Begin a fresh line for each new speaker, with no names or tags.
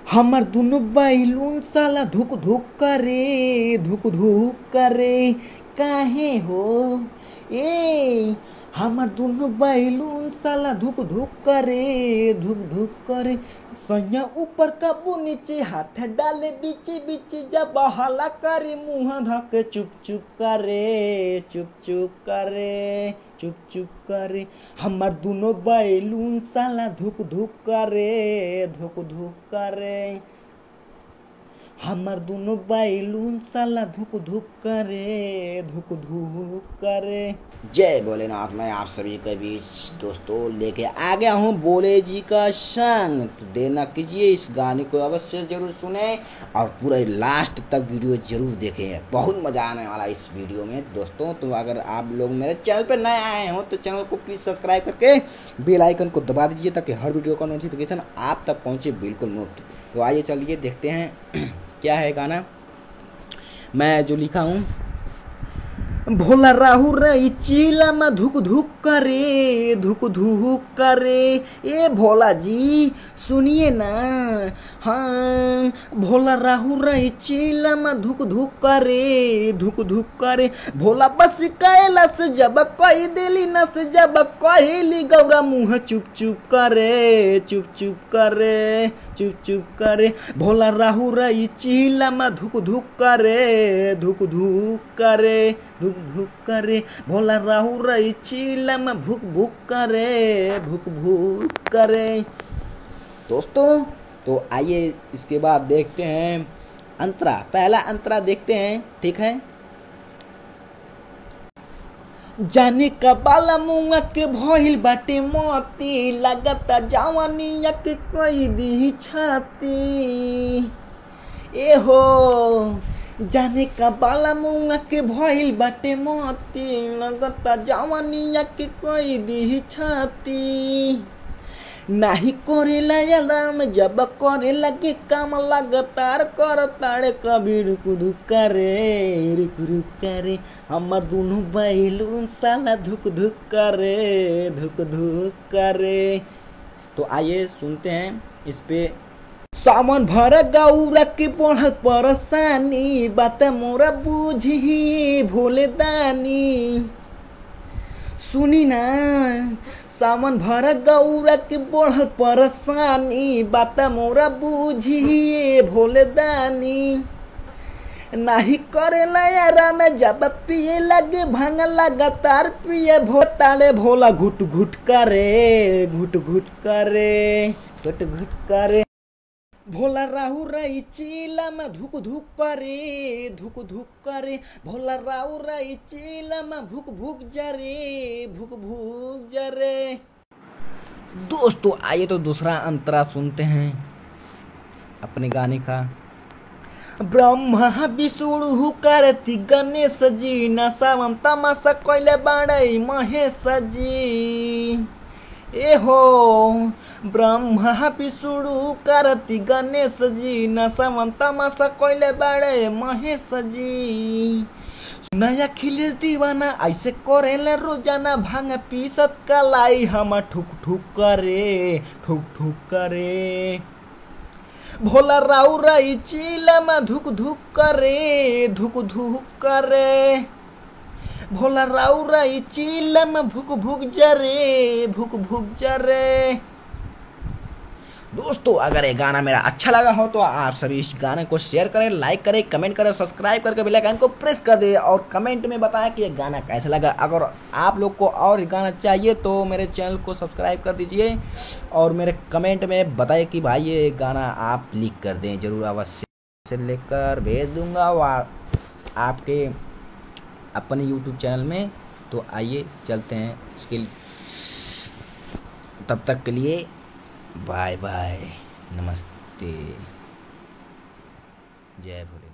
हमर दुनु बैलून साला धुक धुक करे काहे हो ए हमर दुनु बैलून साला धुक धुक करे सैया ऊपर कबू नीचे हाथ डाले बीच बीच जब हला करे मुँह धके चुप करे हमर दुनो बैलून साला धुक करे हमर दुनो बैलून साला धुक करे। जय भोलेनाथ। मैं आप सभी के बीच दोस्तों लेके आ गया हूँ भोले जी का संग। तो देना कीजिए, इस गाने को अवश्य जरूर सुने और पूरे लास्ट तक वीडियो जरूर देखें। बहुत मज़ा आने वाला इस वीडियो में दोस्तों। तो अगर आप लोग मेरे चैनल पर नए आए हो तो चैनल को प्लीज़ सब्सक्राइब करके बेल आइकन को दबा दीजिए ताकि हर वीडियो का नोटिफिकेशन आप तक पहुँचे बिल्कुल मुफ्त। तो आइए चलिए देखते हैं क्या है गाना मैं जो लिखा हूँ। भोला राहु रही चीला में धुक धुक करे ए भोला जी सुनिए ना। हाँ भोला राहु रही चीला में धुक करे भोला बस कैला से जब कही दिली न से जब कहली गौरा मुँह चुप करे भोला राहु रही चीला में धुक करे भोला राहु रही चीला में भुक करे दोस्तों। तो आइए इसके बाद देखते हैं अंतरा। पहला अंतरा देखते हैं, ठीक है। जाने का बाला मुआ के भइल बाटे मोती लगता जवानिया के कोई दी छाती ए हो। जाने का बाला मुआ के भइल बाटे मोती लगता जवानिया के कोई दी छाती नाही करेला आराम जब करे लगे काम लगातार कर ताड़े कभी रुक करे हमर दुनु बैलून साला धुक करे। तो आइए सुनते हैं इस पे। सावन भर गौरा के बढ़ल परेशानी बात मोरा बुझी भोले दानी सुनी ना। सावन भर गौरा के बढ़ल परेशानी बात मोरा बुझिए भोले दानी नाही करेला आराम जब पिए लगे भांग लगातार पिए भोताड़े भोला घुट करे भोला राहु रही चीला में धुक करे भोला राहु रही चीला में भुक जरे। दोस्तों आइए तो दूसरा अंतरा सुनते हैं अपने गाने का। ब्रह्मा विष्णु करती गणेश जी नसावम तमाशा कोइले बाड़े महेश जी ए हो। ब्रह्मा विष्णु करती गणेश जी नसावम तमाशा कोइले बाड़े महेश जी नया खिले दीवाना ऐसे करेला रोजाना भांग पीसत कलाई हम ठुक करे भोला राहु रही चीला में धुक करे भोला राहु रही चीला में भुक जरे। दोस्तों अगर ये गाना मेरा अच्छा लगा हो तो आप सभी इस गाने को शेयर करें, लाइक करें, कमेंट करें, सब्सक्राइब करके बेल आइकन को प्रेस कर दें और कमेंट में बताएं कि ये गाना कैसा लगा। अगर आप लोग को और गाना चाहिए तो मेरे चैनल को सब्सक्राइब कर दीजिए और मेरे कमेंट में बताएं कि भाई ये गाना आप लिख कर दें जरूर, अवश्य से लेकर भेज दूँगा आपके अपने YouTube चैनल में। तो आइए चलते हैं इसके लिए, तब तक के लिए बाय बाय, नमस्ते, जय भोले।